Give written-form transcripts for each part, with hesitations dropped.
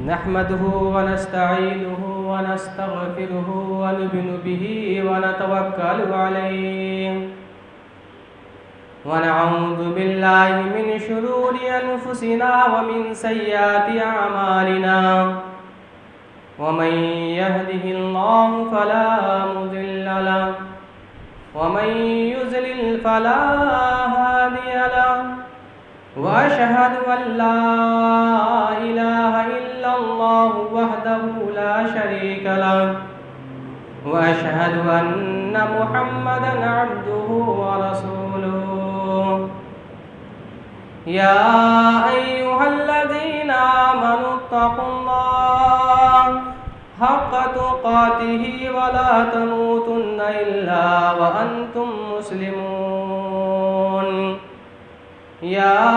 نحمده ونستعينه ونستغفره ونؤمن به ونتوكل عليه ونعوذ بالله من شرور أنفسنا ومن سيئات أعمالنا ومن يهده الله فلا مضل له ومن يضلل فلا هادي له وأشهد أن لا إله إلا الله وحده لا شريك له وأشهد أن محمدا عبده ورسوله يا أيها الذين آمنوا اتقوا الله حق تقاته ولا تموتن إلا وأنتم مسلمون يا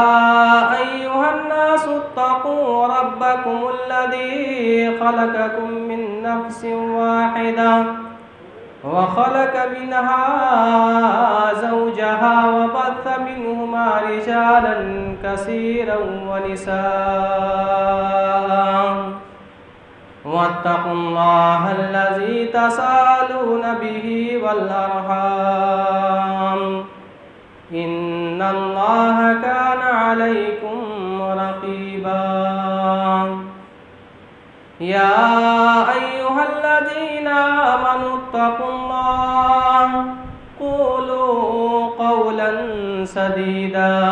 أيها الناس اتقوا ربكم الذي خلقكم من نفس واحدة وخلق منها زوجها وبث منهما رجالا كثيرا ونساء واتقوا الله الذي تساءلون به والأرحام إن الله كان عليكم رقيبا يا أيها الذين آمنوا اتقوا الله قولوا قولا سديدا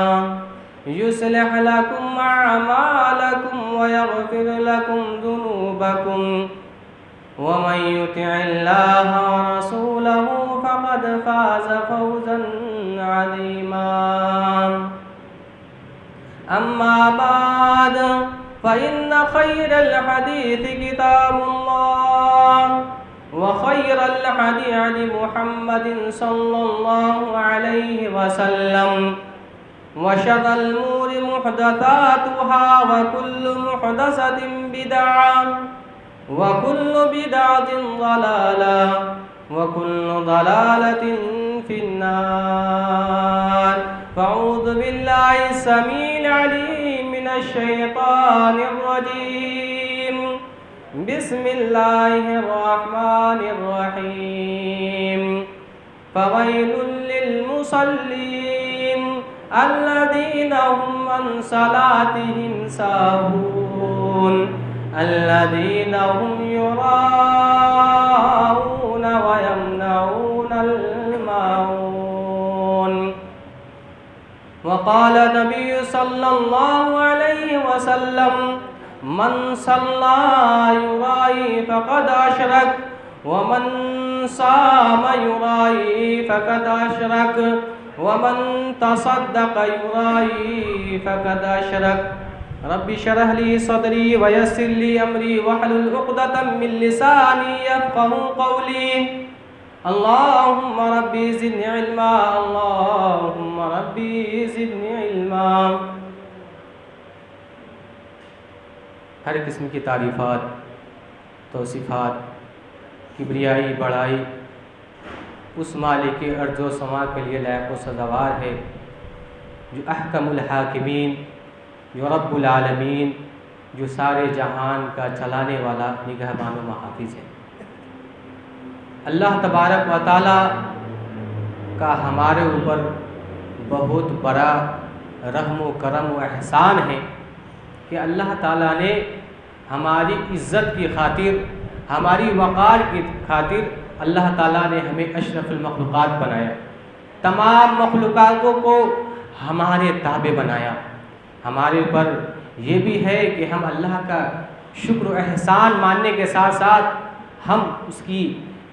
يصلح لكم أعمالكم ويغفر لكم ذنوبكم ومن يطع الله ورسوله فقد فاز فوزا عظيما أما بعد فإن خير الحديث كتاب الله وخير الهدي هدي محمد صلى الله عليه وسلم وشر الأمور محدثاتها وكل محدثة بدعة وكل بدعة ضلالة وكل ضلالة في النار فأعوذ بالله السميع العليم من الشيطان الرجيم بسم الله الرحمن الرحيم فويل للمصلين الذين هم عن صلاتهم ساهون الذين هم يراءون ويمنعون الماعون وقال النبي صلى الله عليه وسلم من صلى يرائي فقد أشرك ومن صام يرائي فقد أشرك ومن تصدق يرائي فقد أشرك رب اشرح لي صدري ويسر لي أمري واحلل عقدة من لساني يفقهوا قولي اللهم ربي زدني علما اللهم ربي زدني علما. ہر قسم کی تعریفات توصیفات کبریائی بڑائی اس مالک ارض و سما کے لیے لائق و سزاوار ہے جو احکم الحاکمین، جو رب العالمین، جو سارے جہان کا چلانے والا نگہبان و محافظ ہے. اللہ تبارک و تعالی کا ہمارے اوپر بہت بڑا رحم و کرم و احسان ہے کہ اللہ تعالیٰ نے ہماری عزت کی خاطر، ہماری وقار کی خاطر اللہ تعالیٰ نے ہمیں اشرف المخلوقات بنایا، تمام مخلوقاتوں کو ہمارے تابع بنایا. ہمارے اوپر یہ بھی ہے کہ ہم اللہ کا شکر و احسان ماننے کے ساتھ ساتھ ہم اس کی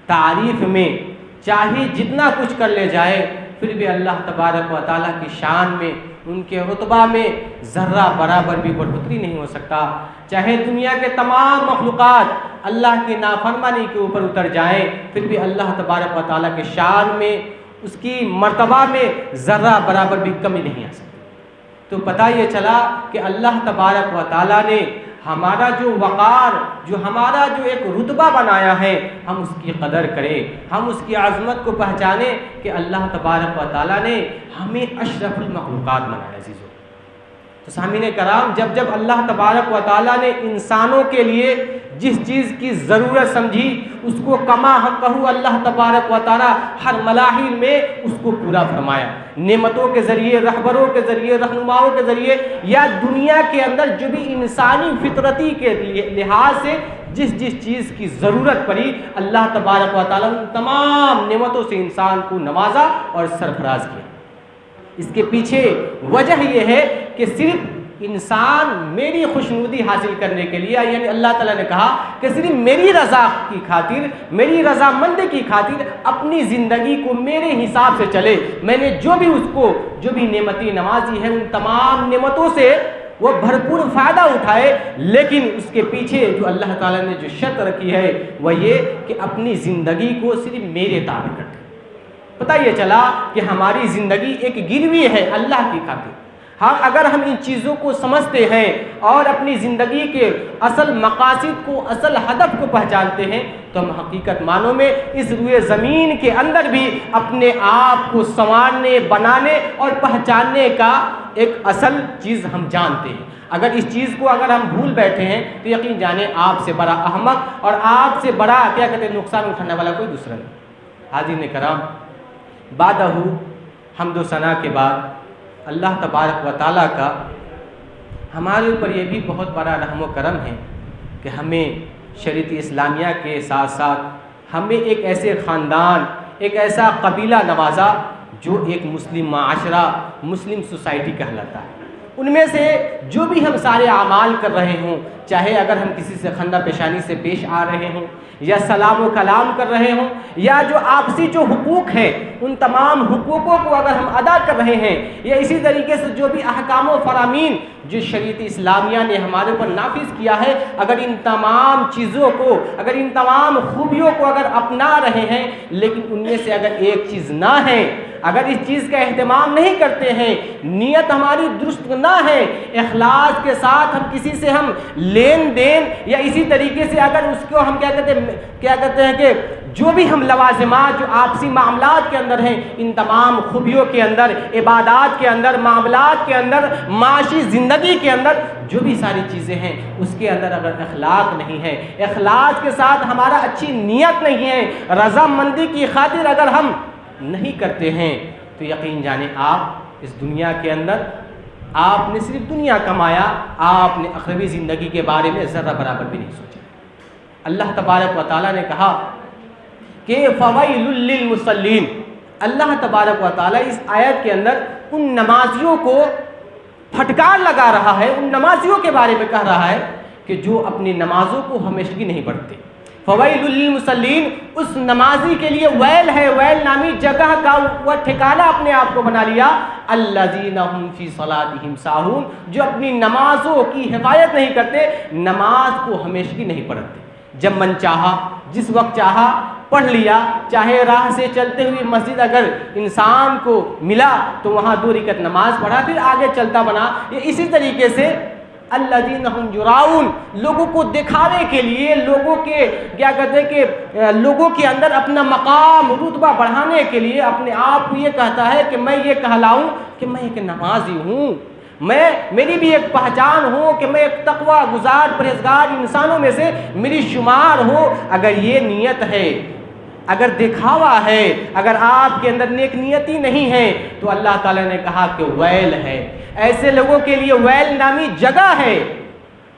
تعریف میں چاہے جتنا کچھ کر لے جائے پھر بھی اللہ تبارک و تعالیٰ کی شان میں، ان کے رتبہ میں ذرہ برابر بھی بڑھوتری نہیں ہو سکتا. چاہے دنیا کے تمام مخلوقات اللہ کی نافرمانی کے اوپر اتر جائیں پھر بھی اللہ تبارک و تعالیٰ کے شان میں، اس کی مرتبہ میں ذرہ برابر بھی کمی نہیں آ سکتی. تو پتہ یہ چلا کہ اللہ تبارک و تعالیٰ نے ہمارا جو وقار، جو ہمارا جو ایک رتبہ بنایا ہے، ہم اس کی قدر کریں، ہم اس کی عظمت کو پہچانیں کہ اللہ تبارک و تعالیٰ نے ہمیں اشرف المخلوقات بنایا. عزیزو تو سامعین کرام، جب جب اللہ تبارک و تعالیٰ نے انسانوں کے لیے جس چیز کی ضرورت سمجھی اس کو کما حقہ اللہ تبارک و تعالیٰ ہر مراحل میں اس کو پورا فرمایا، نعمتوں کے ذریعے، رہبروں کے ذریعے، رہنماؤں کے ذریعے، یا دنیا کے اندر جو بھی انسانی فطرتی کے لحاظ سے جس چیز کی ضرورت پڑی، اللہ تبارک و تعالیٰ ان تمام نعمتوں سے انسان کو نوازا اور سرفراز کیا۔ اس کے پیچھے وجہ یہ ہے کہ صرف انسان میری خوشنودی حاصل کرنے کے لیے، یعنی اللہ تعالیٰ نے کہا کہ صرف میری رضا کی خاطر، میری رضامندی کی خاطر اپنی زندگی کو میرے حساب سے چلے، میں نے جو بھی نعمتیں نوازی ہیں ان تمام نعمتوں سے وہ بھرپور فائدہ اٹھائے، لیکن اس کے پیچھے جو اللہ تعالیٰ نے جو شرط رکھی ہے وہ یہ کہ اپنی زندگی کو صرف میرے تابع کر دے۔ پتہ یہ چلا کہ ہماری زندگی ایک گروی ہے اللہ کی خاطر۔ ہاں، اگر ہم ان چیزوں کو سمجھتے ہیں اور اپنی زندگی کے اصل مقاصد کو، اصل ہدف کو پہچانتے ہیں تو ہم حقیقت معنوں میں اس روئے زمین کے اندر بھی اپنے آپ کو سنوارنے، بنانے اور پہچاننے کا ایک اصل چیز ہم جانتے ہیں۔ اگر اس چیز کو ہم بھول بیٹھے ہیں تو یقین جانیں آپ سے بڑا احمق اور آپ سے بڑا نقصان اٹھانے والا کوئی دوسرا نہیں۔ حاضرین کرام، بعدہ حمد و ثنا کے بعد اللہ تبارک و تعالیٰ کا ہمارے اوپر یہ بھی بہت بڑا رحم و کرم ہے کہ ہمیں شریعت اسلامیہ کے ساتھ ساتھ ہمیں ایک ایسے خاندان، ایک ایسا قبیلہ نوازا جو ایک مسلم معاشرہ، مسلم سوسائٹی کہلاتا ہے۔ ان میں سے جو بھی ہم سارے اعمال کر رہے ہوں، چاہے اگر ہم کسی سے خندہ پیشانی سے پیش آ رہے ہوں، یا سلام و کلام کر رہے ہوں، یا جو آپسی جو حقوق ہیں ان تمام حقوقوں کو اگر ہم ادا کر رہے ہیں، یا اسی طریقے سے جو بھی احکام و فرامین جو شریعت اسلامیہ نے ہمارے اوپر نافذ کیا ہے، اگر ان تمام چیزوں کو، اگر ان تمام خوبیوں کو اگر اپنا رہے ہیں، لیکن ان میں سے اگر ایک چیز نہ ہے، اگر اس چیز کا اہتمام نہیں کرتے ہیں، نیت ہماری درست نہ ہے، اخلاص کے ساتھ ہم کسی سے ہم لین دین، یا اسی طریقے سے اگر اس کو ہم کیا کہتے ہیں کہ جو بھی ہم لوازمات جو آپسی معاملات کے اندر ہیں، ان تمام خوبیوں کے اندر، عبادات کے اندر، معاملات کے اندر، معاشی زندگی کے اندر جو بھی ساری چیزیں ہیں اس کے اندر اگر اخلاق نہیں ہے، اخلاص کے ساتھ ہمارا اچھی نیت نہیں ہے، رضامندی کی خاطر اگر ہم نہیں کرتے ہیں، تو یقین جانیں آپ اس دنیا کے اندر آپ نے صرف دنیا کمایا، آپ نے اخروی زندگی کے بارے میں ذرہ برابر بھی نہیں سوچا۔ اللہ تبارک و تعالیٰ نے کہا کہ فویل للمصلین، اللہ تبارک و تعالیٰ اس آیت کے اندر ان نمازیوں کو پھٹکار لگا رہا ہے، ان نمازیوں کے بارے میں کہہ رہا ہے کہ جو اپنی نمازوں کو ہمیشگی نہیں پڑھتے۔ فویل للمصلین، اس نمازی کے لیے ویل ہے، ویل نامی جگہ کا وہ ٹھکانہ اپنے آپ کو بنا لیا، الذین هم فی صلاتہم ساہون، جو اپنی نمازوں کی حفاظت نہیں کرتے، نماز کو ہمیشگی نہیں پڑھتے۔ جب من چاہا، جس وقت چاہا پڑھ لیا، چاہے راہ سے چلتے ہوئے مسجد اگر انسان کو ملا تو وہاں 2 رکعت نماز پڑھا، پھر آگے چلتا بنا۔ یہ اسی طریقے سے الذین هم یراؤن، لوگوں کو دکھانے کے لیے، لوگوں کے کیا کہتے ہیں کہ لوگوں کے اندر اپنا مقام، رتبہ بڑھانے کے لیے اپنے آپ کو یہ کہتا ہے کہ میں یہ کہلاؤں کہ میں ایک نمازی ہوں، میری بھی ایک پہچان ہو کہ میں ایک تقوی گزار پرہیزگار انسانوں میں سے میری شمار ہو۔ اگر یہ نیت ہے، اگر دکھاوا ہے، اگر آپ کے اندر نیک نیتی نہیں ہے، تو اللہ تعالیٰ نے کہا کہ ویل ہے، ایسے لوگوں کے لیے ویل نامی جگہ ہے۔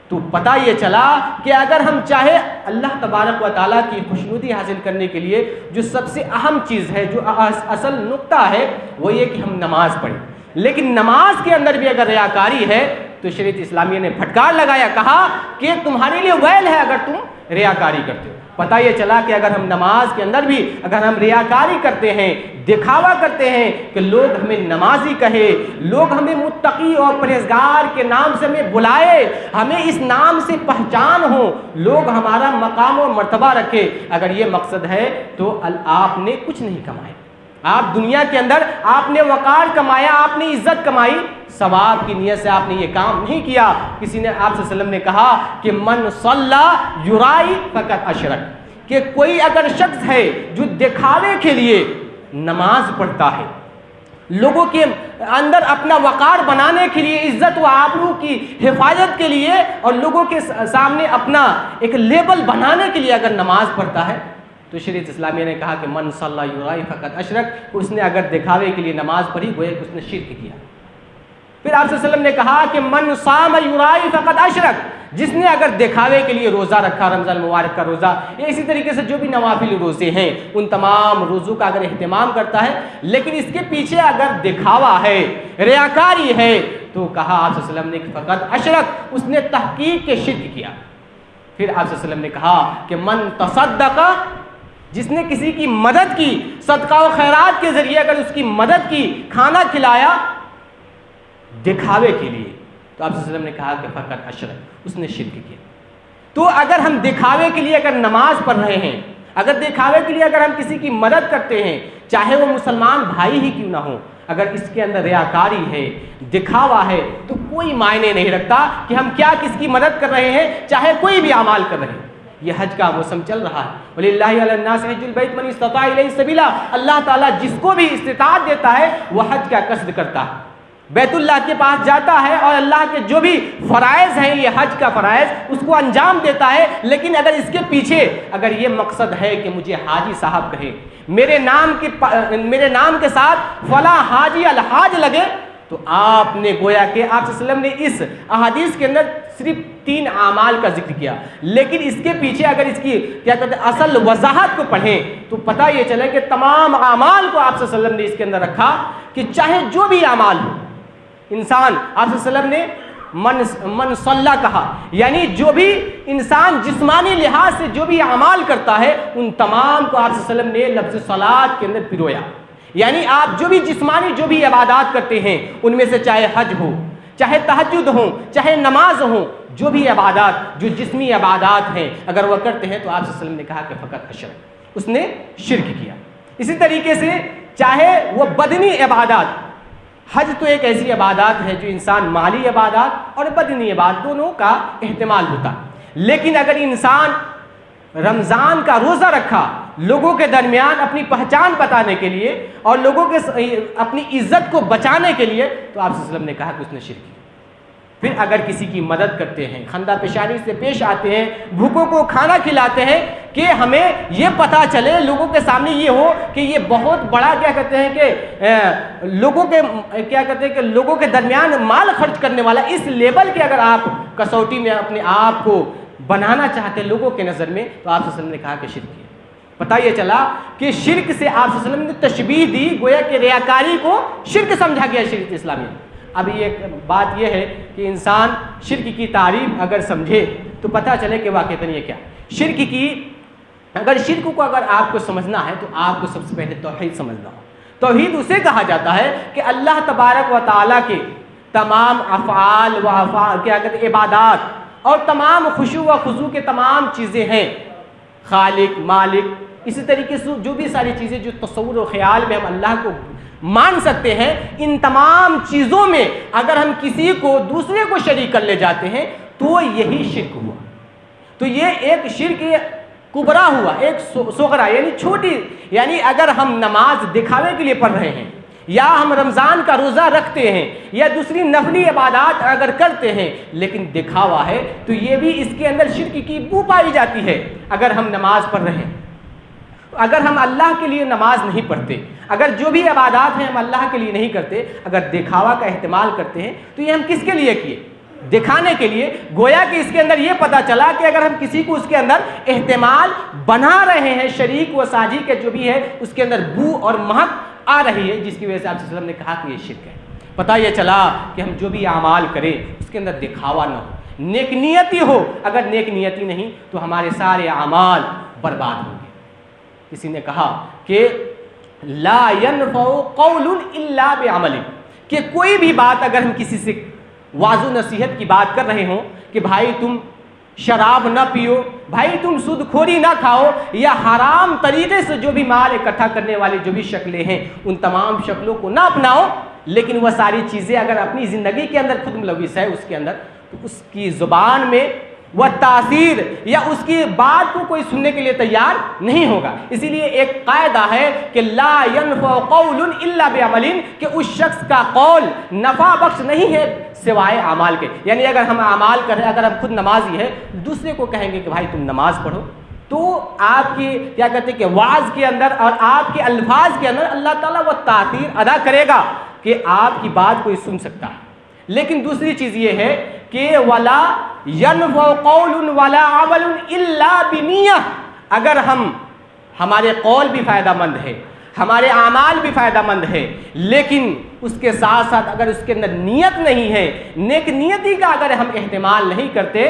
تو پتہ یہ چلا کہ اگر ہم چاہے اللہ تبارک و تعالیٰ کی خوشنودی حاصل کرنے کے لیے جو سب سے اہم چیز ہے، جو اصل نقطہ ہے، وہ یہ کہ ہم نماز پڑھیں، لیکن نماز کے اندر بھی اگر ریاکاری ہے تو شریعت اسلامیہ نے پھٹکار لگایا، کہا کہ تمہارے لیے ویل ہے اگر تم ریاکاری کرتے ہو۔ پتہ یہ چلا کہ اگر ہم نماز کے اندر بھی اگر ہم ریاکاری کرتے ہیں، دکھاوا کرتے ہیں کہ لوگ ہمیں نمازی کہے، لوگ ہمیں متقی اور پرہیزگار کے نام سے ہمیں بلائے، ہمیں اس نام سے پہچان ہو، لوگ ہمارا مقام و مرتبہ رکھے، اگر یہ مقصد ہے تو آپ نے کچھ نہیں کمایا۔ آپ دنیا کے اندر آپ نے وقار کمایا، آپ نے عزت کمائی، ثواب کی نیت سے آپ نے یہ کام نہیں کیا۔ کسی نے آپ صلی اللہ علیہ وسلم نے کہا کہ من صلی یرائی فقط اشرک، کہ کوئی اگر شخص ہے جو دکھاوے کے لیے نماز پڑھتا ہے لوگوں کے اندر اپنا وقار بنانے کے لیے، عزت و آبرو کی حفاظت کے لیے اور لوگوں کے سامنے اپنا ایک لیبل بنانے کے لیے اگر نماز پڑھتا ہے تو شریعت اسلامیہ نے کہا کہ من صلی یرائی فقط اشرک، اس نے اگر دکھاوے کے لیے نماز پڑھی گویا کہ اس نے شرک کیا۔ پھر آپ صلی اللہ علیہ وسلم نے کہا کہ من صام یرائی فقط اشرک، جس نے اگر دکھاوے کے لیے روزہ رکھا، رمضان المبارک کا روزہ یا اسی طریقے سے جو بھی نوافل روزے ہیں ان تمام روزوں کا اگر اہتمام کرتا ہے لیکن اس کے پیچھے اگر دکھاوا ہے، ریاکاری ہے، تو کہا آپ صلی اللہ علیہ وسلم نے کہ فقط اشرک، اس نے تحقیق کے شرک کیا۔ پھر آپ صلی اللہ علیہ وسلم نے کہا کہ من تصدق، جس نے کسی کی مدد کی، صدقہ و خیرات کے ذریعے اگر اس کی مدد کی، کھانا کھلایا دکھاوے کے لیے، تو آپ صلی اللہ علیہ وسلم نے کہا کہ فقط اشرک، اس نے شرک کیا۔ تو اگر ہم دکھاوے کے لیے اگر نماز پڑھ رہے ہیں، اگر دکھاوے کے لیے اگر ہم کسی کی مدد کرتے ہیں، چاہے وہ مسلمان بھائی ہی کیوں نہ ہو، اگر اس کے اندر ریاکاری ہے، دکھاوا ہے، تو کوئی معنی نہیں رکھتا کہ ہم کیا کس کی مدد کر رہے ہیں، چاہے کوئی بھی اعمال کر رہے ہیں۔ یہ حج کا موسم چل رہا ہے، وَلِلَّهِ عَلَى النَّاسِ حِجُّ الْبَيْتِ مَنِ اسْتَطَاعَ إِلَيْهِ سَبِيلًا، اللہ تعالیٰ جس کو بھی استطاعت دیتا ہے وہ حج کا قصد کرتا ہے، بیت اللہ کے پاس جاتا ہے اور اللہ کے جو بھی فرائض ہیں، یہ حج کا فرائض، اس کو انجام دیتا ہے۔ لیکن اگر اس کے پیچھے اگر یہ مقصد ہے کہ مجھے حاجی صاحب کہیں، میرے نام کے ساتھ فلاں حاجی الحاج لگے، تو آپ نے گویا کہ آپ صلی اللہ علیہ وسلم نے اس احادیث کے اندر صرف 3 اعمال کا ذکر کیا، لیکن اس کے پیچھے اگر اس کی کیا کہتے ہیں اصل وضاحت کو پڑھیں تو پتہ یہ چلے کہ تمام اعمال کو آپ صلی اللہ علیہ وسلم نے اس کے اندر رکھا کہ چاہے جو بھی اعمال ہو، انسان آپ صلی اللہ علیہ وسلم نے من صلی کہا، یعنی جو بھی انسان جسمانی لحاظ سے جو بھی اعمال کرتا ہے ان تمام کو آپ صلی اللہ علیہ وسلم نے لفظ صلاۃ کے اندر پرویا، یعنی آپ جو بھی جسمانی جو بھی عبادات کرتے ہیں ان میں سے چاہے حج ہو، چاہے تہجد ہو، چاہے نماز ہو، جو بھی عبادات جو جسمی عبادات ہیں اگر وہ کرتے ہیں تو آپ صلی اللہ علیہ وسلم نے کہا کہ فقط اشرک، اس نے شرک کیا۔ اسی طریقے سے چاہے وہ بدنی عبادات، حج تو ایک ایسی عبادات ہے جو انسان مالی عبادات اور بدنی عبادات دونوں کا احتمال ہوتا، لیکن اگر انسان رمضان کا روزہ رکھا لوگوں کے درمیان اپنی پہچان بتانے کے لیے اور لوگوں کے اپنی عزت کو بچانے کے لیے، تو آپ صلی اللہ علیہ وسلم نے کہا کہ اس نے شرک کیا۔ پھر اگر کسی کی مدد کرتے ہیں، خندہ پیشانی سے پیش آتے ہیں، بھوکوں کو کھانا کھلاتے ہیں کہ ہمیں یہ پتہ چلے، لوگوں کے سامنے یہ ہو کہ یہ بہت بڑا کیا کہتے ہیں کہ لوگوں کے درمیان مال خرچ کرنے والا، اس لیبل کے اگر آپ کسوٹی میں اپنے آپ کو بنانا چاہتے ہیں لوگوں کے نظر میں، تو آپ صلی اللہ علیہ وسلم نے کہا کہ شرک کیا۔ پتہ یہ چلا کہ شرک سے آپ صلی اللہ علیہ وسلم نے تشبیہ دی، گویا کہ ریاکاری کو شرک سمجھا گیا شریعت اسلامی۔ اب ایک بات یہ ہے کہ انسان شرک کی تعریف اگر سمجھے تو پتہ چلے کہ واقعتاً یہ کیا شرک کی، اگر شرک کو اگر آپ کو سمجھنا ہے تو آپ کو سب سے پہلے توحید سمجھنا ہو۔ توحید اسے کہا جاتا ہے کہ اللہ تبارک و تعالیٰ کے تمام افعال کیا کہتے ہیں عبادات اور تمام خشوع و خضوع کے تمام چیزیں ہیں، خالق، مالک، اسی طریقے سے جو بھی ساری چیزیں جو تصور و خیال میں ہم اللہ کو مان سکتے ہیں، ان تمام چیزوں میں اگر ہم کسی کو دوسرے کو شریک کر لے جاتے ہیں تو یہی شرک ہوا۔ تو یہ ایک شرک کبرا ہوا، ایک صغرا یعنی چھوٹی، یعنی اگر ہم نماز دکھاوے کے لیے پڑھ رہے ہیں یا ہم رمضان کا روزہ رکھتے ہیں یا دوسری نفلی عبادات اگر کرتے ہیں لیکن دکھاوا ہے تو یہ بھی اس کے اندر شرک کی بو پائی جاتی ہے۔ اگر ہم نماز پڑھ رہے ہیں، اگر ہم اللہ کے لیے نماز نہیں پڑھتے، اگر جو بھی عبادات ہیں ہم اللہ کے لیے نہیں کرتے، اگر دکھاوا کا اہتمال کرتے ہیں تو یہ ہم کس کے لیے کیے؟ دکھانے کے لیے۔ گویا کہ اس کے اندر یہ پتہ چلا کہ اگر ہم کسی کو اس کے اندر احتمال بنا رہے ہیں، شریک و ساجی کے جو بھی ہے اس کے اندر بو اور مہک آ رہی ہے، جس کی وجہ سے آپ صلی اللہ علیہ وسلم نے کہا کہ یہ شرک ہے۔ پتہ یہ چلا کہ ہم جو بھی اعمال کریں اس کے اندر دکھاوا نہ ہو، نیک نیتی ہو، اگر نیک نیتی نہیں تو ہمارے سارے اعمال برباد ہوں گے۔ کسی نے کہا کہ لا ينفع قول الا بعمل، کہ کوئی بھی بات اگر ہم کسی سے واضح نصیحت کی بات کر رہے ہوں کہ بھائی تم شراب نہ پیو، بھائی تم سود کھوری نہ کھاؤ، یا حرام طریقے سے جو بھی مال اکٹھا کرنے والی جو بھی شکلیں ہیں ان تمام شکلوں کو نہ اپناؤ، لیکن وہ ساری چیزیں اگر اپنی زندگی کے اندر خود ملوث ہے اس کے اندر، تو اس کی زبان میں و تاثیر یا اس کی بات کو کوئی سننے کے لیے تیار نہیں ہوگا۔ اسی لیے ایک قاعدہ ہے کہ لا ينفع قول الا بعمل، کہ اس شخص کا قول نفع بخش نہیں ہے سوائے اعمال کے۔ یعنی اگر ہم اعمال کر رہے ہیں، اگر ہم خود نمازی ہیں، دوسرے کو کہیں گے کہ بھائی تم نماز پڑھو، تو آپ کی کیا کہتے ہیں کہ وعظ کے اندر اور آپ کے الفاظ کے اندر اللہ تعالیٰ وہ تاثیر ادا کرے گا کہ آپ کی بات کوئی سن سکتا ہے۔ لیکن دوسری چیز یہ ہے کہ ولا ينفع قول ولا عمل الا بنیہ، اگر ہمارے قول بھی فائدہ مند ہے، ہمارے اعمال بھی فائدہ مند ہے، لیکن اس کے ساتھ ساتھ اگر اس کے اندر نیت نہیں ہے، نیک نیتی کا اگر ہم اہتمام نہیں کرتے،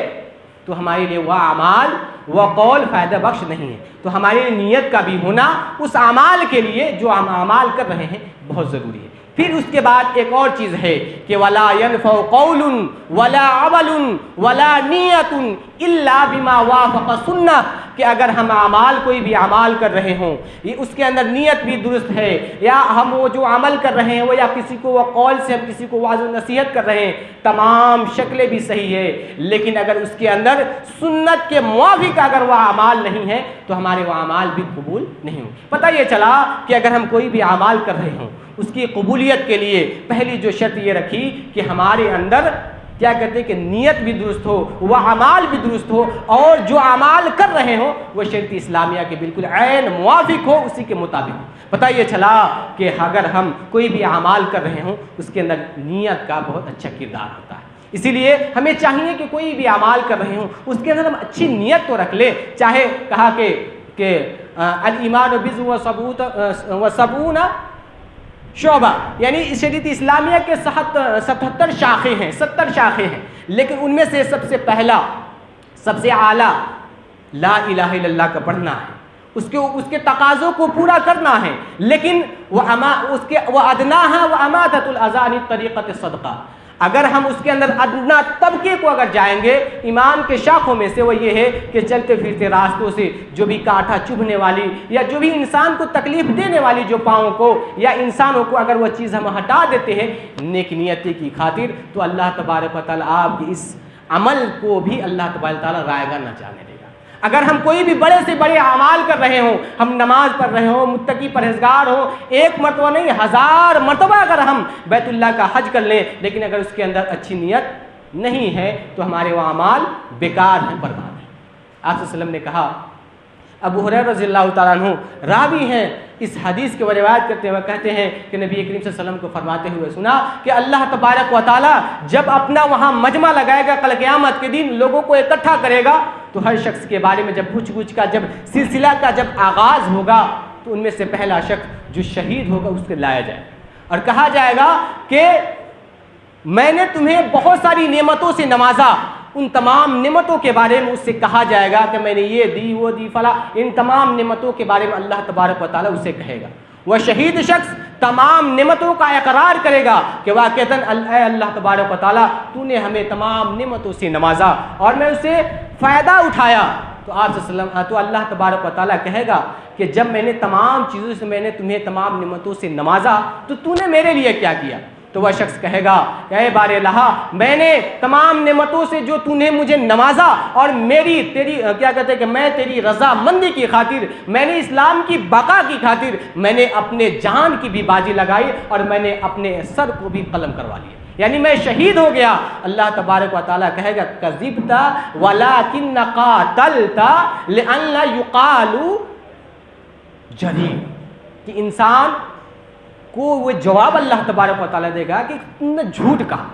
تو ہمارے لیے وہ اعمال وہ قول فائدہ بخش نہیں ہے۔ تو ہماری نیت کا بھی ہونا اس اعمال کے لیے جو ہم اعمال کر رہے ہیں بہت ضروری ہے۔ پھر اس کے بعد ایک اور چیز ہے کہ ولا ينفع قول ولا عمل ولا نیت الا بما وافق سنہ، کہ اگر ہم اعمال کوئی بھی اعمال کر رہے ہوں، یہ اس کے اندر نیت بھی درست ہے، یا ہم وہ جو عمل کر رہے ہیں وہ یا کسی کو وہ قول سے ہم کسی کو واعظ و نصیحت کر رہے ہیں، تمام شکلیں بھی صحیح ہے، لیکن اگر اس کے اندر سنت کے موافق اگر وہ اعمال نہیں ہے تو ہمارے وہ اعمال بھی قبول نہیں ہوں۔ پتہ یہ چلا کہ اگر ہم کوئی بھی اعمال کر رہے ہوں، اس کی قبولیت کے لیے پہلی جو شرط یہ رکھی کہ ہمارے اندر کیا کہتے ہیں کہ نیت بھی درست ہو، وہ اعمال بھی درست ہو، اور جو اعمال کر رہے ہوں وہ شریعت اسلامیہ کے بالکل عین موافق ہو، اسی کے مطابق ہو۔ پتہ یہ چلا کہ اگر ہم کوئی بھی اعمال کر رہے ہوں اس کے اندر نیت کا بہت اچھا کردار ہوتا ہے۔ اسی لیے ہمیں چاہیے کہ کوئی بھی اعمال کر رہے ہوں اس کے اندر ہم اچھی نیت تو رکھ لیں، چاہے کہا کہ الایمان بضع و سبعون شعبہ، یعنی شریعت اسلامیہ کے 77 شاخیں ہیں، 70 شاخیں ہیں، لیکن ان میں سے سب سے پہلا سب سے اعلیٰ لا الہ الا اللہ کا پڑھنا ہے، اس کے تقاضوں کو پورا کرنا ہے، لیکن وہ ادناہا و اماطۃ الاذی عن طریقۃ الصدقہ، اگر ہم اس کے اندر ادنا طبقے کو اگر جائیں گے، ایمان کے شاخوں میں سے وہ یہ ہے کہ چلتے پھرتے راستوں سے جو بھی کانٹا چبھنے والی یا جو بھی انسان کو تکلیف دینے والی جو پاؤں کو یا انسانوں کو اگر وہ چیز ہم ہٹا دیتے ہیں نیک نیتی کی خاطر، تو اللہ تبارک و تعالیٰ آپ کی اس عمل کو بھی اللہ تبارک و تعالیٰ رائے گا، نہ جانے دے گا۔ اگر ہم کوئی بھی بڑے سے بڑے اعمال کر رہے ہوں، ہم نماز پڑھ رہے ہوں، متقی پرہیزگار ہوں، ایک مرتبہ نہیں 1000 مرتبہ اگر ہم بیت اللہ کا حج کر لیں، لیکن اگر اس کے اندر اچھی نیت نہیں ہے تو ہمارے وہ اعمال بیکار ہیں، برباد ہیں۔ آپ صلی اللہ علیہ وسلم نے کہا، ابو ہریرہ رضی اللہ تعالیٰ عنہ راوی ہیں اس حدیث کے روایت کرتے ہوئے کہتے ہیں کہ نبی کریم صلی اللہ علیہ وسلم کو فرماتے ہوئے سنا کہ اللہ تبارک و تعالیٰ جب اپنا وہاں مجمع لگائے گا، کل قیامت کے دن لوگوں کو اکٹھا کرے گا، تو ہر شخص کے بارے میں جب پوچھ گچھ کا جب سلسلہ کا جب آغاز ہوگا، تو ان میں سے پہلا شخص جو شہید ہوگا اس کو لایا جائے اور کہا جائے گا کہ میں نے تمہیں بہت ساری نعمتوں سے نوازا، ان تمام نعمتوں کے بارے میں اس سے کہا جائے گا کہ میں نے یہ دی وہ دی فلاں، ان تمام نعمتوں کے بارے میں اللہ تبارک و تعالیٰ اسے کہے گا۔ وہ شہید شخص تمام نعمتوں کا اقرار کرے گا کہ واقعتاً اے اللہ تبارک و تعالیٰ تو نے ہمیں تمام نعمتوں سے نوازا اور میں اسے فائدہ اٹھایا۔ تو آپ صلی اللہ علیہ وسلم تو اللہ تبارک و تعالیٰ کہے گا کہ جب میں نے تمام چیزوں سے میں نے تمہیں تمام نعمتوں سے نوازا تو نے میرے لیے کیا کیا؟ تو وہ شخص کہے گا کہ اے بار الہ، میں نے تمام نعمتوں سے جو تو نے مجھے نوازا اور تیری کیا کہتے ہیں کہ میں تیری رضا مندی کی خاطر، میں نے اسلام کی بقا کی خاطر میں نے اپنے جان کی بھی بازی لگائی اور میں نے اپنے سر کو بھی قلم کروا لیا، یعنی میں شہید ہو گیا۔ اللہ تبارک و تعالیٰ کہے گا کذبت ولکن قاتلت لئن لا یقال جری، کہ انسان کو وہ جواب اللہ تبارک و تعالیٰ دے گا کہ تم نے جھوٹ کہا،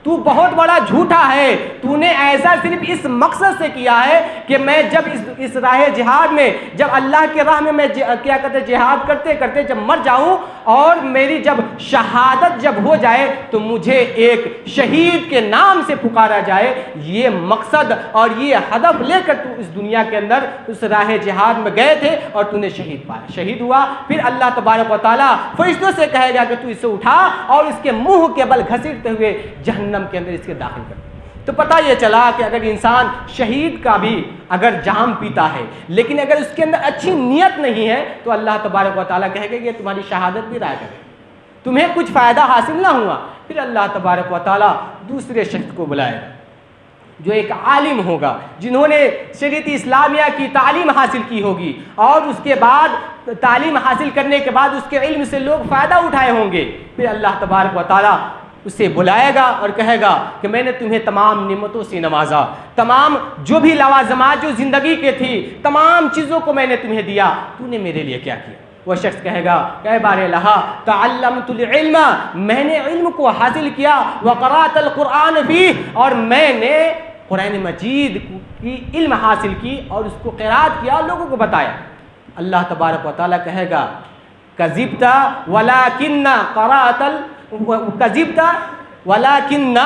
تو بہت بڑا جھوٹا ہے، تو نے ایسا صرف اس مقصد سے کیا ہے کہ میں جب اس راہ جہاد میں جب اللہ کے راہ میں کیا کہتے جہاد کرتے کرتے جب مر جاؤں اور میری جب شہادت جب ہو جائے تو مجھے ایک شہید کے نام سے پکارا جائے، یہ مقصد اور یہ ہدف لے کر تو اس دنیا کے اندر اس راہ جہاد میں گئے تھے اور تو نے شہید پایا، شہید ہوا۔ پھر اللہ تبارک و تعالیٰ فرشتوں سے کہے گا کہ تو اسے اٹھا اور اس کے منہ کے بل گھسیٹتے ہوئے جہنم کے اندر اس کے داخل کر۔ تو پتہ یہ چلا کہ اگر انسان شہید کا بھی اگر جام پیتا ہے لیکن اگر اس کے اندر اچھی نیت نہیں ہے تو اللہ تبارک و تعالیٰ کہے گا کہ تمہاری شہادت بھی رائے کرے، تمہیں کچھ فائدہ حاصل نہ ہوا۔ پھر اللہ تبارک و تعالیٰ دوسرے شخص کو بلائے گا، جو ایک عالم ہوگا، جنہوں نے شریعت اسلامیہ کی تعلیم حاصل کی ہوگی، اور اس کے بعد تعلیم حاصل کرنے کے بعد اس کے علم سے لوگ فائدہ اٹھائے ہوں گے، پھر اللہ تبارک و تعالیٰ اسے بلائے گا اور کہے گا کہ میں نے تمہیں تمام نعمتوں سے نوازا، تمام جو بھی لوازمات جو زندگی کے تھی، تمام چیزوں کو میں نے تمہیں دیا، تو نے میرے لیے کیا کیا؟ وہ شخص کہے گا کہ اے بار الہ تعلمت العلم، میں نے علم کو حاصل کیا، وقرأت القرآن فیہ، اور میں نے قرآن مجید کی علم حاصل کی اور اس کو قرات کیا اور لوگوں کو بتایا۔ اللہ تبارک و تعالیٰ کہے گا کذبت ولکن قرأت کذبت ولکن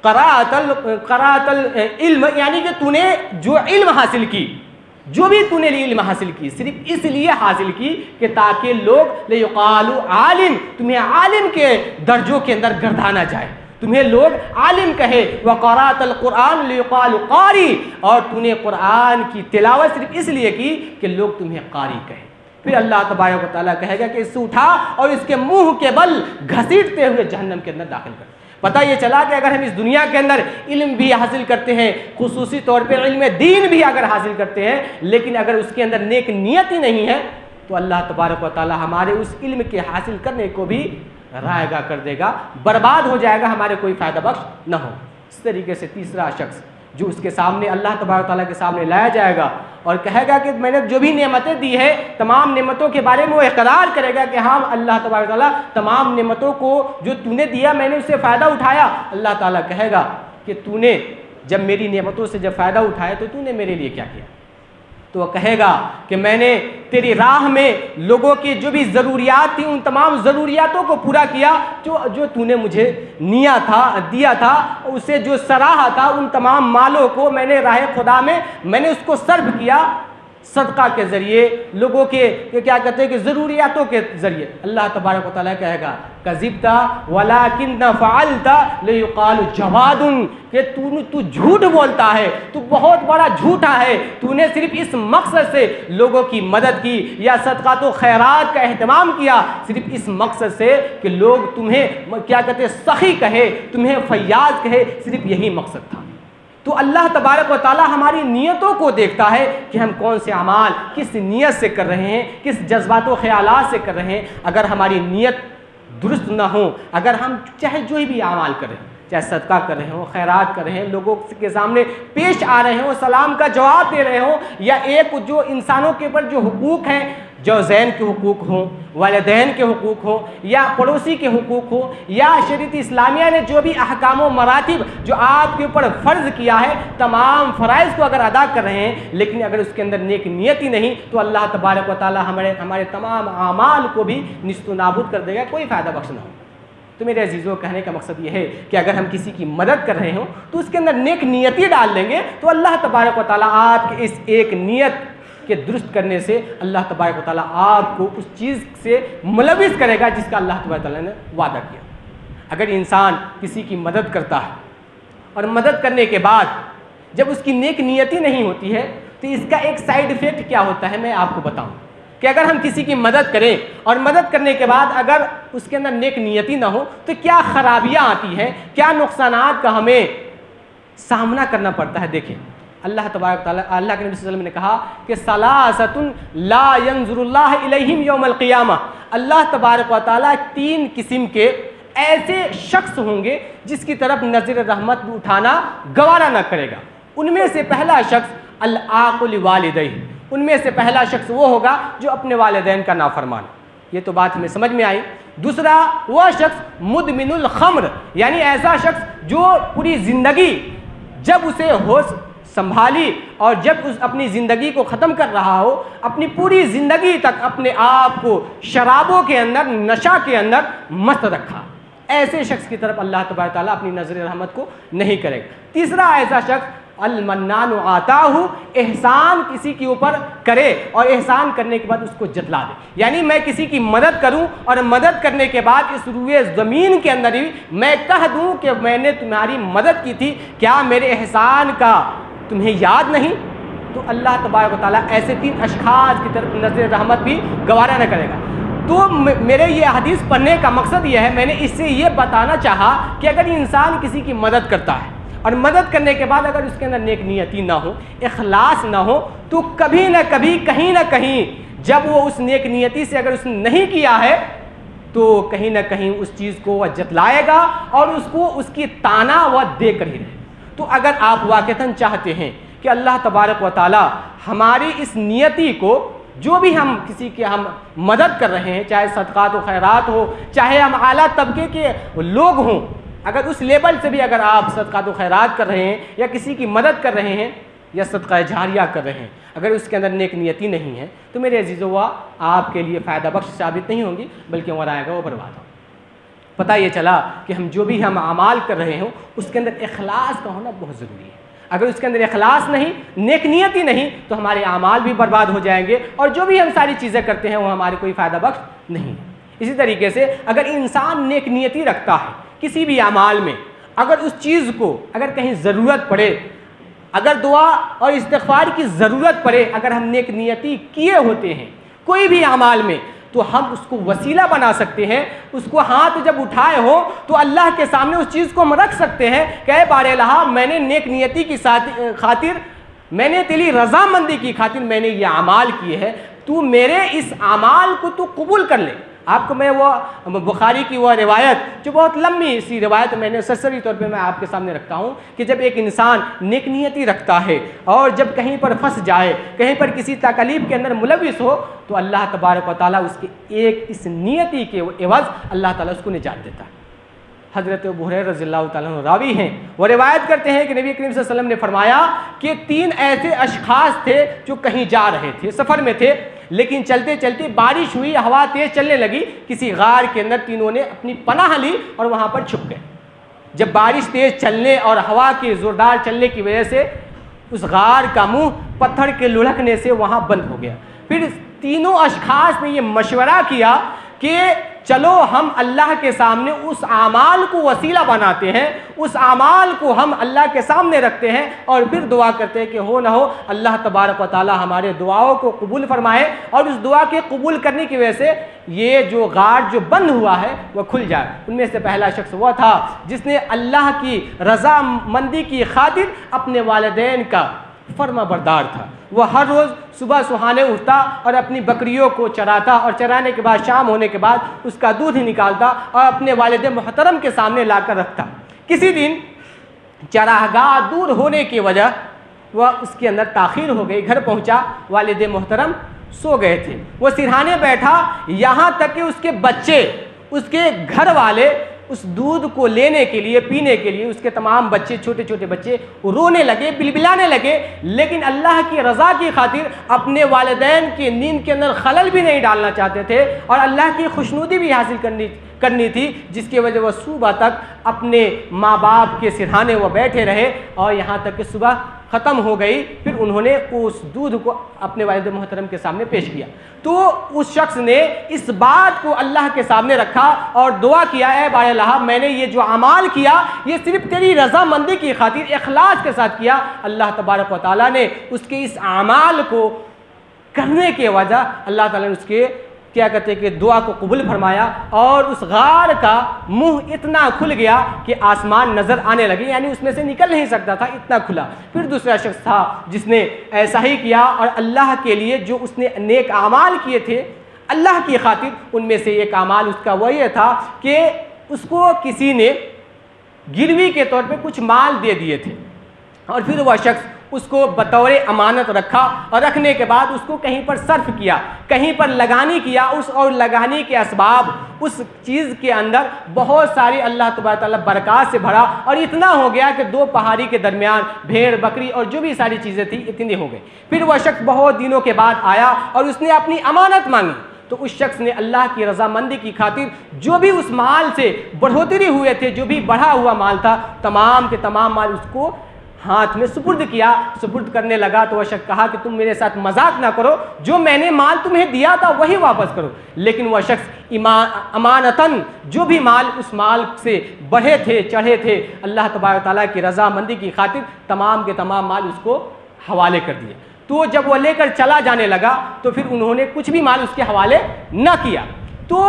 قرأت العلم، یعنی کہ تو نے جو علم حاصل کی، جو بھی تو نے علم حاصل کی، صرف اس لیے حاصل کی کہ تاکہ لوگ لیقال عالم، تمہیں عالم کے درجوں کے اندر گردانا جائے، تمہیں لوگ عالم کہے، وقرأت القرآن لیقال قاری، اور تو نے قرآن کی تلاوت صرف اس لیے کی کہ لوگ تمہیں قاری کہیں۔ پھر اللہ تبارک و تعالیٰ کہے گا کہ اس سے اٹھا اور اس کے منہ کے بل گھسیٹتے ہوئے جہنم کے اندر داخل کر۔ پتہ یہ چلا کہ اگر ہم اس دنیا کے اندر علم بھی حاصل کرتے ہیں، خصوصی طور پہ علم دین بھی اگر حاصل کرتے ہیں، لیکن اگر اس کے اندر نیک نیت ہی نہیں ہے، تو اللہ تبارک و تعالیٰ ہمارے اس علم کے حاصل کرنے کو بھی رائے گا کر دے گا، برباد ہو جائے گا، ہمارے کوئی فائدہ بخش نہ ہو۔ اس طریقے سے تیسرا شخص جو اس کے سامنے اللہ تبارک و تعالیٰ کے سامنے لایا جائے گا اور کہے گا کہ میں نے جو بھی نعمتیں دی ہے، تمام نعمتوں کے بارے میں وہ اقرار کرے گا کہ ہاں اللہ تبارک و تعالیٰ تمام نعمتوں کو جو تو نے دیا میں نے اس سے فائدہ اٹھایا۔ اللہ تعالیٰ کہے گا کہ تو نے جب میری نعمتوں سے جب فائدہ اٹھایا تو نے میرے لیے کیا کیا؟ تو وہ کہے گا کہ میں نے تیری راہ میں لوگوں کی جو بھی ضروریات تھیں ان تمام ضروریاتوں کو پورا کیا، جو تو نے مجھے دیا تھا، اسے جو سراہا تھا، ان تمام مالوں کو میں نے راہ خدا میں نے اس کو صرف کیا، صدقہ کے ذریعے، لوگوں کے کیا کہتے ہیں کہ ضروریاتوں کے ذریعے۔ اللہ تبارک و تعالیٰ کہے گا کذبت ولکن فعلت لیقال جواد، کہ تو جھوٹ بولتا ہے، تو بہت بڑا جھوٹا ہے، تو نے صرف اس مقصد سے لوگوں کی مدد کی یا صدقات و خیرات کا اہتمام کیا، صرف اس مقصد سے کہ لوگ تمہیں کیا کہتے ہیں سخی کہے، تمہیں فیاض کہے، صرف یہی مقصد تھا۔ تو اللہ تبارک و تعالیٰ ہماری نیتوں کو دیکھتا ہے کہ ہم کون سے اعمال کس نیت سے کر رہے ہیں، کس جذبات و خیالات سے کر رہے ہیں۔ اگر ہماری نیت درست نہ ہو، اگر ہم چاہے جو بھی اعمال کر رہے ہیں، چاہے صدقہ کر رہے ہوں، خیرات کر رہے ہیں، لوگوں کے سامنے پیش آ رہے ہوں، سلام کا جواب دے رہے ہوں، یا ایک جو انسانوں کے اوپر جو حقوق ہیں، جو زین کے حقوق ہوں، والدین کے حقوق ہوں، یا پڑوسی کے حقوق ہوں، یا شریعت اسلامیہ نے جو بھی احکام و مراتب جو آپ کے اوپر فرض کیا ہے، تمام فرائض کو اگر ادا کر رہے ہیں، لیکن اگر اس کے اندر نیک نیت ہی نہیں، تو اللہ تبارک و تعالیٰ ہمارے تمام اعمال کو بھی نیست و نابود کر دے گا، کوئی فائدہ بخش نہ ہو۔ تو میرے عزیزوں کہنے کا مقصد یہ ہے کہ اگر ہم کسی کی مدد کر رہے ہوں تو اس کے اندر نیک نیتی ڈال دیں گے، تو اللہ تبارک و تعالیٰ آپ کے اس ایک نیت کے درست کرنے سے اللہ تبارک و تعالیٰ آپ کو اس چیز سے ملوث کرے گا جس کا اللہ تبارک و تعالیٰ نے وعدہ کیا۔ اگر انسان کسی کی مدد کرتا ہے اور مدد کرنے کے بعد جب اس کی نیک نیتی نہیں ہوتی ہے، تو اس کا ایک سائیڈ ایفیکٹ کیا ہوتا ہے میں آپ کو بتاؤں کہ اگر ہم کسی کی مدد کریں اور مدد کرنے کے بعد اگر اس کے اندر نیک نیتی نہ ہو تو کیا خرابیاں آتی ہیں، کیا نقصانات کا ہمیں سامنا کرنا پڑتا ہے۔ دیکھیں اللہ تبارک تعالیٰ، اللہ کے نبی صلی اللہ علیہ وسلم نے کہا کہ ثلاثۃ لا ينظر اللہ الیہم یوم القیامہ، اللہ تبارک و تعالیٰ 3 قسم کے ایسے شخص ہوں گے جس کی طرف نظر رحمت اٹھانا گوارا نہ کرے گا۔ ان میں سے پہلا شخص العاق لوالدیہ، ان میں سے پہلا شخص وہ ہوگا جو اپنے والدین کا نافرمان۔ یہ تو بات ہمیں سمجھ میں آئی۔ دوسرا وہ شخص مدمن الخمر، یعنی ایسا شخص جو پوری زندگی جب اسے ہوش سنبھالی اور جب اس اپنی زندگی کو ختم کر رہا ہو، اپنی پوری زندگی تک اپنے آپ کو شرابوں کے اندر، نشہ کے اندر مست رکھا، ایسے شخص کی طرف اللہ تبارک تعالیٰ اپنی نظر رحمت کو نہیں کرے گا۔ تیسرا ایسا شخص المنان آتاہ، احسان کسی کے اوپر کرے اور احسان کرنے کے بعد اس کو جتلا دے، یعنی میں کسی کی مدد کروں اور مدد کرنے کے بعد اس روئے زمین کے اندر ہی میں کہہ دوں کہ میں نے تمہاری مدد کی تھی، کیا میرے احسان کا تمہیں یاد نہیں؟ تو اللہ تبارک و تعالیٰ ایسے 3 اشخاص کی طرف نظر رحمت بھی گوارا نہ کرے گا۔ تو میرے یہ حدیث پڑھنے کا مقصد یہ ہے، میں نے اس سے یہ بتانا چاہا کہ اگر انسان کسی کی مدد کرتا ہے اور مدد کرنے کے بعد اگر اس کے اندر نیک نیتی نہ ہو، اخلاص نہ ہو، تو کبھی نہ کبھی کہیں نہ کہیں جب وہ اس نیک نیتی سے اگر اس نے نہیں کیا ہے تو کہیں نہ کہیں اس چیز کو وہ جتلائے گا اور اس کو اس کی تانا وہ دے کر ہی رہے۔ تو اگر آپ واقعتاً چاہتے ہیں کہ اللہ تبارک و تعالی ہماری اس نیتی کو، جو بھی ہم کسی کی ہم مدد کر رہے ہیں، چاہے صدقات و خیرات ہو، چاہے ہم اعلیٰ طبقے کے لوگ ہوں، اگر اس لیول سے بھی اگر آپ صدقات و خیرات کر رہے ہیں یا کسی کی مدد کر رہے ہیں یا صدقہ جاریہ کر رہے ہیں، اگر اس کے اندر نیک نیتی نہیں ہے تو میرے عزیزو وہ آپ کے لیے فائدہ بخش ثابت نہیں ہوں گی، بلکہ وہ آئے گا وہ برباد ہوگا۔ پتہ یہ چلا کہ ہم جو بھی ہم اعمال کر رہے ہوں اس کے اندر اخلاص کا ہونا بہت ضروری ہے۔ اگر اس کے اندر اخلاص نہیں، نیک نیتی نہیں، تو ہمارے اعمال بھی برباد ہو جائیں گے اور جو بھی ہم ساری چیزیں کرتے ہیں وہ ہمارے کوئی فائدہ بخش نہیں ہے۔ اسی طریقے سے اگر انسان نیک نیتی رکھتا ہے کسی بھی اعمال میں، اگر اس چیز کو اگر کہیں ضرورت پڑے، اگر دعا اور استغفار کی ضرورت پڑے، اگر ہم نیک نیتی کیے ہوتے ہیں کوئی بھی اعمال میں، تو ہم اس کو وسیلہ بنا سکتے ہیں۔ اس کو ہاتھ جب اٹھائے ہو تو اللہ کے سامنے اس چیز کو ہم رکھ سکتے ہیں کہ اے بار الہ، میں نے نیک نیتی کی خاطر، میں نے تیری رضامندی کی خاطر میں نے یہ اعمال کیے ہیں، تو میرے اس اعمال کو تو قبول کر لے۔ آپ کو میں وہ بخاری کی وہ روایت جو بہت لمبی سی روایت میں نے سرسری طور پہ میں آپ کے سامنے رکھتا ہوں کہ جب ایک انسان نیک نیتی رکھتا ہے اور جب کہیں پر پھنس جائے، کہیں پر کسی تکلیف کے اندر ملوث ہو، تو اللہ تبارک و تعالیٰ اس کے ایک اس نیتی کے عوض اللہ تعالیٰ اس کو نجات دیتا ہے۔ حضرت ابو ہریرہ رضی اللہ تعالیٰ عنہ راوی ہیں، وہ روایت کرتے ہیں کہ نبی کریم صلی اللہ علیہ وسلم نے فرمایا کہ 3 ایسے اشخاص تھے جو کہیں جا رہے تھے، سفر میں تھے، لیکن چلتے چلتے بارش ہوئی، ہوا تیز چلنے لگی، کسی غار کے اندر تینوں نے اپنی پناہ لی اور وہاں پر چھپ گئے۔ جب بارش تیز چلنے اور ہوا کے زوردار چلنے کی وجہ سے اس غار کا منہ پتھر کے لڑھکنے سے وہاں بند ہو گیا، پھر تینوں اشخاص نے یہ مشورہ کیا کہ چلو ہم اللہ کے سامنے اس اعمال کو وسیلہ بناتے ہیں، اس اعمال کو ہم اللہ کے سامنے رکھتے ہیں اور پھر دعا کرتے ہیں کہ ہو نہ ہو اللہ تبارک و تعالی ہمارے دعاؤں کو قبول فرمائے اور اس دعا کے قبول کرنے کی وجہ سے یہ جو غار جو بند ہوا ہے وہ کھل جائے۔ ان میں سے پہلا شخص وہ تھا جس نے اللہ کی رضا مندی کی خاطر اپنے والدین کا فرما بردار تھا۔ وہ ہر روز صبح سہانے اٹھتا اور اپنی بکریوں کو چراتا اور چرانے کے بعد شام ہونے کے بعد اس کا دودھ نکالتا اور اپنے والد محترم کے سامنے لا کر رکھتا۔ کسی دن چراگاہ دور ہونے کی وجہ وہ اس کے اندر تاخیر ہو گئی، گھر پہنچا، والد محترم سو گئے تھے، وہ سرہانے بیٹھا، یہاں تک کہ اس کے بچے، اس کے گھر والے اس دودھ کو لینے کے لیے، پینے کے لیے، اس کے تمام بچے، چھوٹے چھوٹے بچے رونے لگے، بلبلانے لگے، لیکن اللہ کی رضا کی خاطر اپنے والدین کی نیند کے اندر خلل بھی نہیں ڈالنا چاہتے تھے اور اللہ کی خوشنودی بھی حاصل کرنی تھی، جس کی وجہ وہ صبح تک اپنے ماں باپ کے سرہانے وہ بیٹھے رہے اور یہاں تک کہ صبح ختم ہو گئی۔ پھر انہوں نے اس دودھ کو اپنے والد محترم کے سامنے پیش کیا، تو اس شخص نے اس بات کو اللہ کے سامنے رکھا اور دعا کیا، اے بار الہ، میں نے یہ جو اعمال کیا یہ صرف تیری رضا مندی کی خاطر اخلاص کے ساتھ کیا۔ اللہ تبارک و تعالیٰ نے اس کے اس اعمال کو کرنے کے وجہ اللہ تعالیٰ نے اس کے کیا کہتے ہیں کہ دعا کو قبول فرمایا اور اس غار کا منہ اتنا کھل گیا کہ آسمان نظر آنے لگے، یعنی اس میں سے نکل نہیں سکتا تھا، اتنا کھلا۔ پھر دوسرا شخص تھا جس نے ایسا ہی کیا اور اللہ کے لیے جو اس نے نیک اعمال کیے تھے اللہ کی خاطر، ان میں سے ایک اعمال اس کا وہ یہ تھا کہ اس کو کسی نے گروی کے طور پہ کچھ مال دے دیے تھے اور پھر وہ شخص اس کو بطور امانت رکھا اور رکھنے کے بعد اس کو کہیں پر صرف کیا، کہیں پر لگانی کیا، اس اور لگانے کے اسباب اس چیز کے اندر بہت ساری اللہ تبارک تعالیٰ برکات سے بھرا اور اتنا ہو گیا کہ 2 پہاڑی کے درمیان بھیڑ بکری اور جو بھی ساری چیزیں تھیں اتنی ہو گئی۔ پھر وہ شخص بہت دنوں کے بعد آیا اور اس نے اپنی امانت مانگی، تو اس شخص نے اللہ کی رضامندی کی خاطر جو بھی اس مال سے بڑھوتری ہوئے تھے، جو بھی بڑھا ہوا مال تھا، تمام کے تمام مال اس کو ہاتھ میں سپرد کیا۔ سپرد کرنے لگا تو وہ شخص کہا کہ تم میرے ساتھ مذاق نہ کرو، جو میں نے مال تمہیں دیا تھا وہی واپس کرو۔ لیکن وہ شخص امانتاً جو بھی مال اس مال سے بڑھے تھے، چڑھے تھے، اللہ تبارک تعالیٰ کی رضامندی کی خاطر تمام کے تمام مال اس کو حوالے کر دیے۔ تو جب وہ لے کر چلا جانے لگا تو پھر انہوں نے کچھ بھی مال اس کے حوالے نہ کیا۔ تو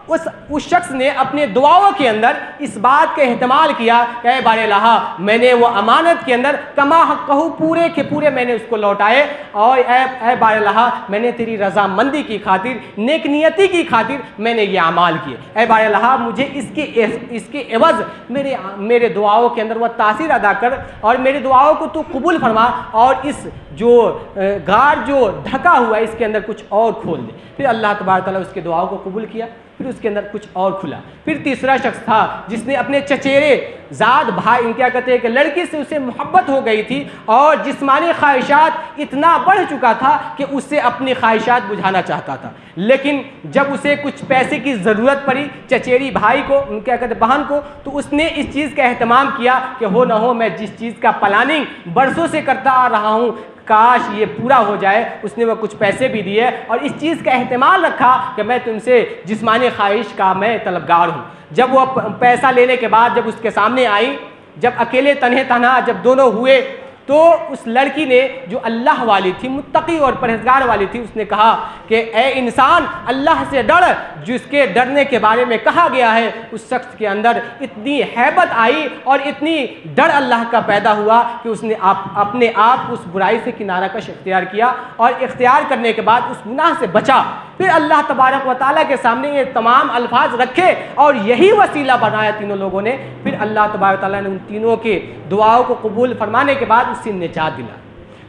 اس شخص نے اپنے دعاؤں کے اندر اس بات کا احتمال کیا کہ اے بار الہ میں نے وہ امانت کے اندر کما حقہ پورے کے پورے میں نے اس کو لوٹائے، اور اے بار الہ میں نے تیری رضامندی کی خاطر، نیک نیتی کی خاطر میں نے یہ اعمال کیے، اے بار الہ مجھے اس کے عوض میرے دعاؤں کے اندر وہ تاثیر ادا کر، اور میری دعاؤں کو تو قبول فرما، اور اس جو غار جو ڈھکا ہوا ہے اس کے اندر کچھ اور کھول دے۔ پھر اللہ تبارک تعالیٰ اس کے دعاؤں کو قبول کیا، پھر اس کے اندر کچھ اور کھلا۔ پھر تیسرا شخص تھا جس نے اپنے چچیرے ذات بھائی کیا کہتے ہیں کہ لڑکی سے اسے محبت ہو گئی تھی، اور جسمانی خواہشات اتنا بڑھ چکا تھا کہ اس سے اپنی خواہشات بجھانا چاہتا تھا، لیکن جب اسے کچھ پیسے کی ضرورت پڑی چچیری بھائی کو کیا کہتے بہن کو، تو اس نے اس چیز کا اہتمام کیا کہ ہو نہ ہو میں جس چیز کا پلاننگ برسوں سے کرتا آ رہا ہوں کاش یہ پورا ہو جائے۔ اس نے وہ کچھ پیسے بھی دیے اور اس چیز کا احتمال رکھا کہ میں تم سے جسمانی خواہش کا میں طلبگار ہوں۔ جب وہ پیسہ لینے کے بعد جب اس کے سامنے آئی، جب اکیلے تنہا جب دونوں ہوئے، تو اس لڑکی نے جو اللہ والی تھی، متقی اور پرہیزگار والی تھی، اس نے کہا کہ اے انسان اللہ سے ڈر، جس کے ڈرنے کے بارے میں کہا گیا ہے۔ اس شخص کے اندر اتنی ہیبت آئی اور اتنی ڈر اللہ کا پیدا ہوا کہ اس نے اپنے آپ اس برائی سے کنارہ کش اختیار کیا، اور اختیار کرنے کے بعد اس گناہ سے بچا۔ پھر اللہ تبارک و تعالیٰ کے سامنے یہ تمام الفاظ رکھے اور یہی وسیلہ بنایا تینوں لوگوں نے۔ پھر اللہ تبارک و تعالیٰ نے ان تینوں کے دعاؤں کو قبول فرمانے کے بعد اس سے نجات دلا۔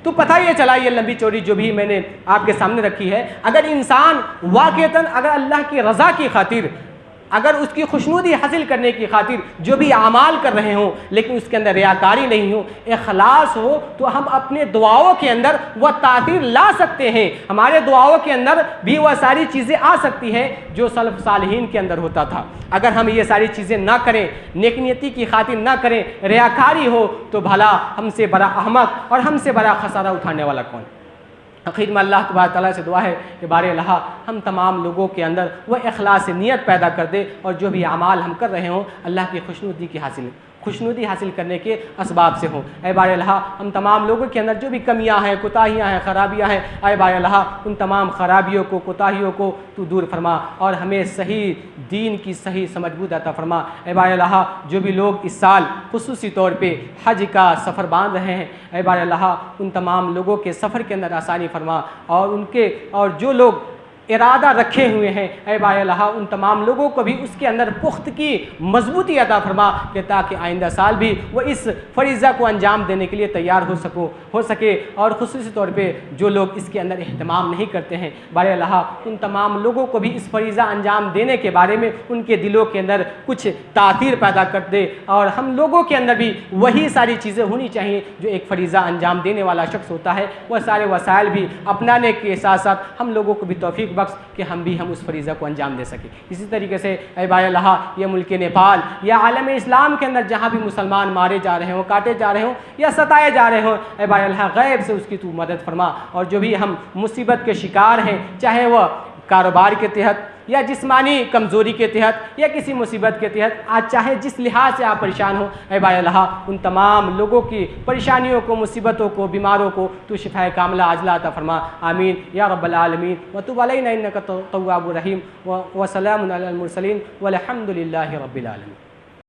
تو پتہ یہ چلا، یہ لمبی چوڑی جو بھی میں نے آپ کے سامنے رکھی ہے، اگر انسان واقعتاً اگر اللہ کی رضا کی خاطر، اگر اس کی خوشنودی حاصل کرنے کی خاطر جو بھی اعمال کر رہے ہوں، لیکن اس کے اندر ریاکاری نہیں ہو، اخلاص ہو، تو ہم اپنے دعاؤں کے اندر وہ تاثیر لا سکتے ہیں۔ ہمارے دعاؤں کے اندر بھی وہ ساری چیزیں آ سکتی ہیں جو سلف صالحین کے اندر ہوتا تھا۔ اگر ہم یہ ساری چیزیں نہ کریں، نیک نیتی کی خاطر نہ کریں، ریاکاری ہو، تو بھلا ہم سے بڑا احمق اور ہم سے بڑا خسارہ اٹھانے والا کون؟ آخر میں اللہ تبارک تعالیٰ سے دعا ہے کہ بار الہ ہم تمام لوگوں کے اندر وہ اخلاص نیت پیدا کر دے، اور جو بھی اعمال ہم کر رہے ہوں اللہ کی خوشنودی حاصل کرنے کے اسباب سے ہوں۔ اے بار الہ ہم تمام لوگوں کے اندر جو بھی کمیاں ہیں، کوتاہیاں ہیں، خرابیاں ہیں، اے بار الہ ان تمام خرابیوں کو، کوتاہیوں کو تو دور فرما، اور ہمیں صحیح دین کی صحیح سمجھ بود عطا فرما۔ اے بار الہ جو بھی لوگ اس سال خصوصی طور پہ حج کا سفر باندھ رہے ہیں، اے بار الہ ان تمام لوگوں کے سفر کے اندر آسانی فرما، اور جو لوگ ارادہ رکھے ہوئے ہیں، اے بار الہ ان تمام لوگوں کو بھی اس کے اندر پختگی مضبوطی عطا فرما، کہ تاکہ آئندہ سال بھی وہ اس فریضہ کو انجام دینے کے لیے تیار ہو سکے۔ اور خصوصی طور پہ جو لوگ اس کے اندر اہتمام نہیں کرتے ہیں، بار الہ ان تمام لوگوں کو بھی اس فریضہ انجام دینے کے بارے میں ان کے دلوں کے اندر کچھ تاثیر پیدا کر دے، اور ہم لوگوں کے اندر بھی وہی ساری چیزیں ہونی چاہیے جو ایک فریضہ انجام دینے والا شخص ہوتا ہے۔ وہ سارے وسائل بھی اپنانے کے ساتھ ساتھ ہم لوگوں کو بھی توفیق بخش کہ ہم بھی اس فریضہ کو انجام دے سکیں۔ اسی طریقے سے اے بار الہ یہ ملک نیپال یا عالم اسلام کے اندر جہاں بھی مسلمان مارے جا رہے ہوں، کاٹے جا رہے ہوں یا ستائے جا رہے ہوں، اے بار الہ غیب سے اس کی تو مدد فرما، اور جو بھی ہم مصیبت کے شکار ہیں، چاہے وہ کاروبار کے تحت یا جسمانی کمزوری کے تحت یا کسی مصیبت کے تحت، آج چاہے جس لحاظ سے آپ پریشان ہو، اے بار الہ ان تمام لوگوں کی پریشانیوں کو، مصیبتوں کو، بیماروں کو تو شفاء کاملہ عاجلہ عطا فرما، آمین یا رب العالمین۔ وتب علینا انک تواب رحیم، وسلام علی المرسلین والحمد للہ رب العالمین۔